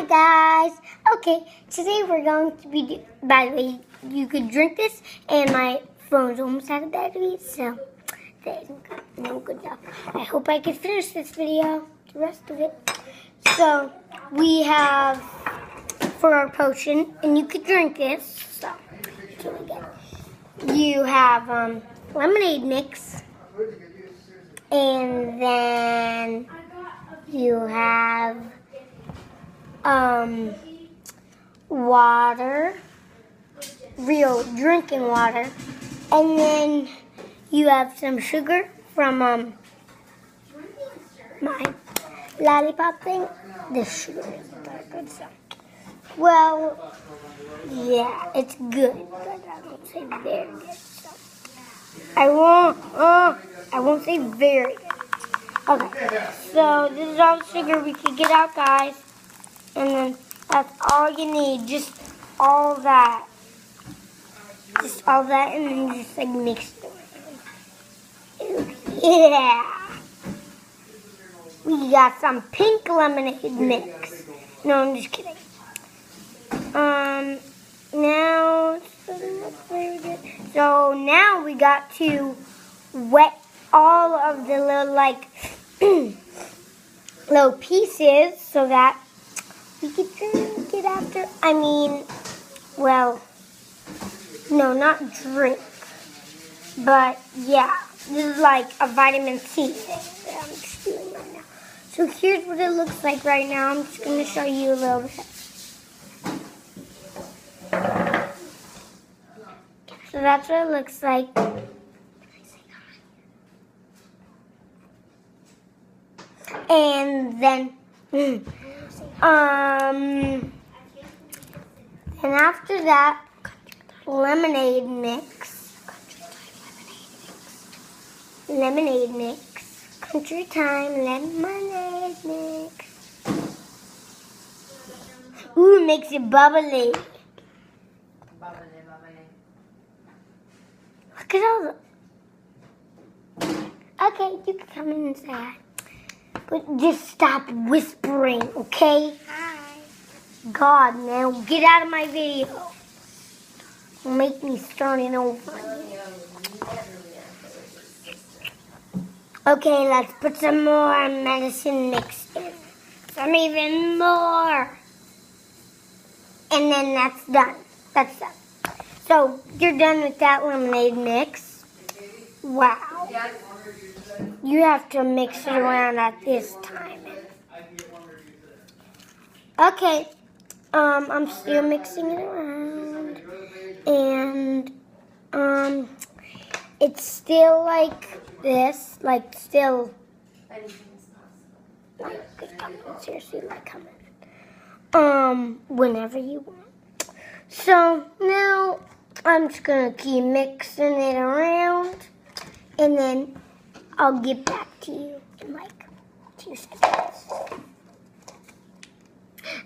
guys. Okay, today we're going to be, by the way, you could drink this, and my phone's almost out of battery, so that isn't good. No good job. I hope I can finish this video, the rest of it. So, we have, for our potion, and you could drink this, so, it's really good. You have lemonade mix, and then you have water, real drinking water, and then you have some sugar from my lollipop thing. This sugar isn't that good, so. Well, yeah, it's good, but I won't say very good. So. I won't say very good. Okay, so this is all the sugar we could get out, guys. And then that's all you need, just all that. Just all that, and then you just like mix it. Yeah! We got some pink lemonade mix. No, I'm just kidding. Now, so now we got to wet all of the little, like, little pieces so that we could drink it after. I mean, well, no, not drink. But, yeah, this is like a vitamin C thing that I'm just doing right now. So here's what it looks like right now. I'm just going to show you a little bit. So that's what it looks like. And then, and after that, lemonade mix. Lemonade mix. Country time lemonade mix. Ooh, it makes it bubbly. Look at all the... Okay, you can come in and say hi. But just stop whispering, okay? Hi. God, now get out of my video. Don't make me start it over. Okay, let's put some more medicine mix in. Some even more. And then that's done. That's done. So, you're done with that lemonade mix. Wow. You have to mix it around at this time. Okay. I'm still mixing it around. And, it's still like this. Like, still. Like, come on. Seriously, like, come on. Whenever you want. So, now, I'm just gonna keep mixing it around. And then I'll get back to you in like 2 seconds.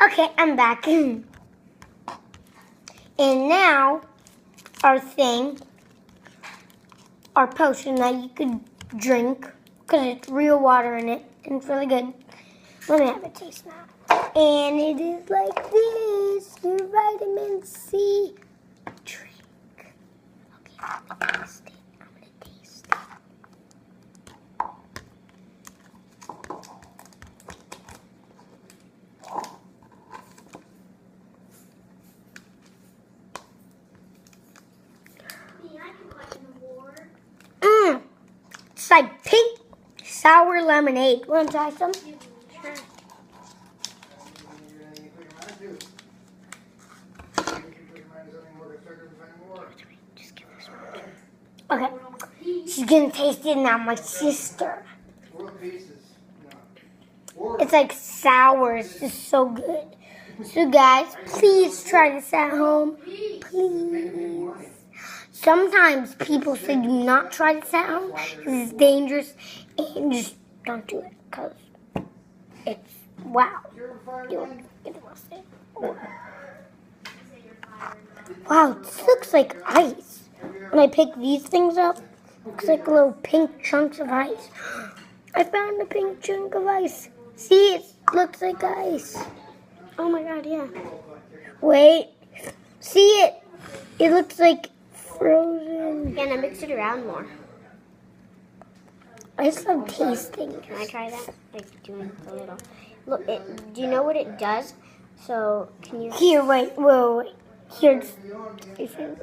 Okay, I'm back. And now, our thing, our potion that you could drink, because it's real water in it, and it's really good. Let me have a taste now. And it is like this, your vitamin C drink. Okay, I'm gonna taste it. It's like pink sour lemonade. Want to try some? Sure. Okay. She's gonna taste it now, my sister. It's like sour. It's just so good. So guys, please try this at home. Please. Sometimes people say do not try this at home because it's dangerous, and just don't do it because it's wow. Wow, this looks like ice. When I pick these things up, it looks like little pink chunks of ice. I found a pink chunk of ice. See, it looks like ice. Oh my god, yeah. Wait. See it? It looks like frozen. Yeah, now mix it around more. I just love tasting. Can I try that? Like doing a little. Look, do you know what it does? So, can you... Here, wait. Here.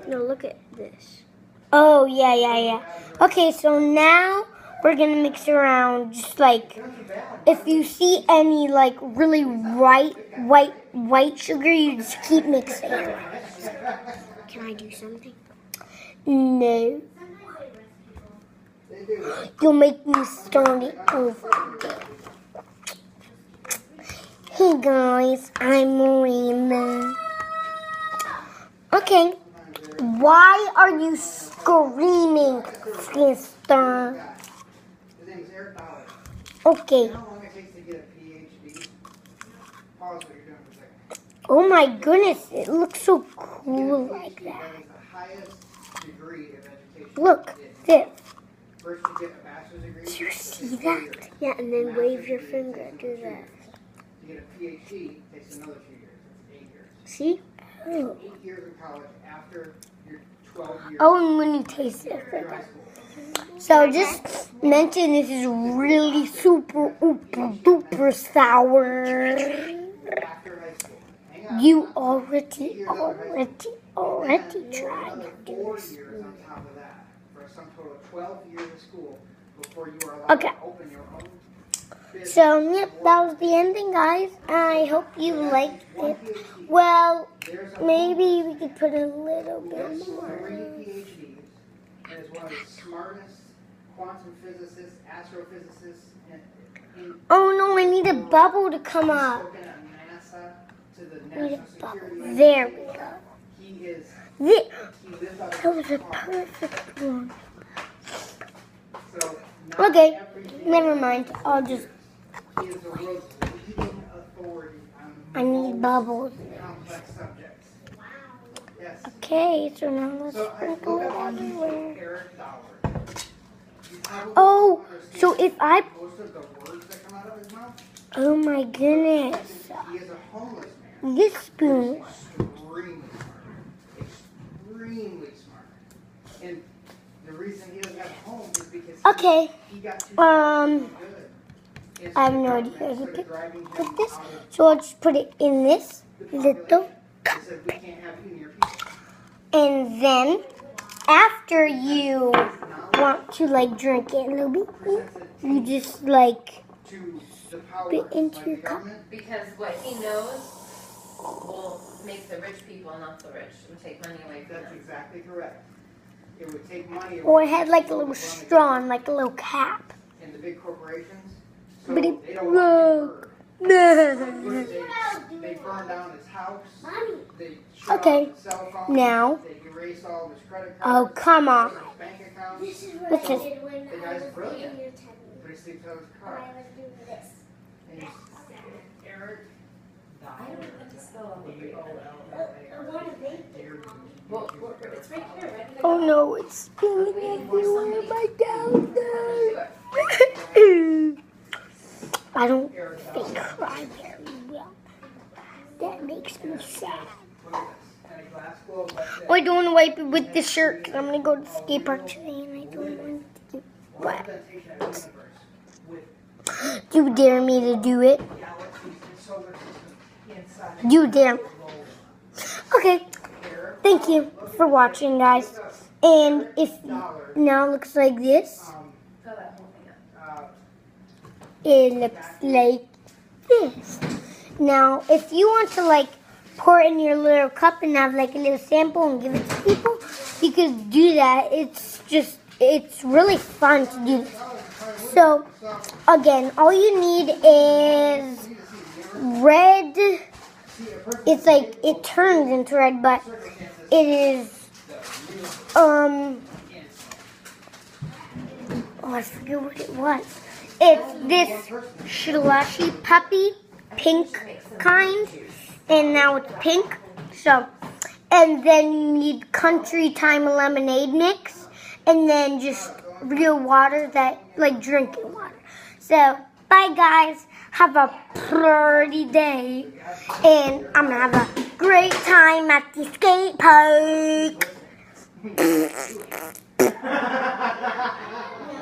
No, look at this. Oh, yeah. Okay, so now we're going to mix around. Just like, if you see any, like, really white sugar, you just keep mixing. Can I do something? No. You'll make me start it over again. Hey guys, I'm Marina. Okay, why are you screaming, sister? Okay. Oh my goodness, it looks so cool like that. Look, this. First you get a bachelor's degree. Do you see that? Yeah, and then wave your finger. Do that. To get a PhD, it takes another 2 years. It's 8 years. See? Oh. 8 years in college after your 12 years. Oh, and when you taste it. After high school. So just mention this is really super duper sour. After high school. Hang on. You already tried. 4 years on top of that. For some total of 12 years of school before you are allowed to open your own business. So, yep, that was the ending, guys. I hope you liked it. Well, maybe we could put a little bit more. 3 PhDs and is one of the smartest quantum physicists, astrophysicists in Oh no, I need a bubble to come up. spoken at NASA to the I need a National bubble. Security. There we go. He is. Thi- He lived out That was a perfect one. So not Okay, every- never mind. I'll just. He is the world's leading authority on I need bubbles. complex subjects. Yes. Okay, so now let's So I sprinkle look it up on YouTube, everywhere. Eric Dollar. You probably Oh, understand so if I. most of the words that come out of his mouth. Oh my goodness. He is a homeless man. This spoon. Extremely smart. And the reason he doesn't have a home is because Okay, he got too um, good. I have no idea how to put this. So I'll just put it in this little cup. He said, we can't have you near people. And then, after you want to like drink it a little bit, you just like To the power put it into by your the cup. government. Because what he knows will make the rich people not the rich and take money away from That's them. exactly correct. It would take money away Or it had like a from little the government straw and like a little cap. and the big corporations. So But it they don't want broke. They burned down his house. They shut Okay, off his cell phone. now. They erased all of his credit Oh, cards. come on. His bank accounts. This is The guy's brilliant. But he sleeps out of his car. And he's Eric. I don't know what to spell. Dear Well, it's right here, right? Oh no, it's spilling everywhere. My down there. I don't think cry very well. That makes me sad. Look at this. And a glass globe like this. Oh, I don't want to wipe it with this shirt because I'm going to go to the skate park today and I don't want to get wet. Representation of the universe with You dare me to do it? galaxies and solar systems inside. You dare. Okay, thank you for watching, guys. And if now it looks like this, Fill that whole thing up. it looks like this. Now, if you want to like pour it in your little cup and have like a little sample and give it to people, you could do that. It's really fun to do this. So, again, all you need is red. It's like, it turns into red, but it is, oh, I forget what it was. It's this slushy puppy, pink kind, and now it's pink. So, and then you need country time lemonade mix, and then just real water that, like drinking water. So, bye guys. have a pretty day. And I'm going to have a great time at the skate park.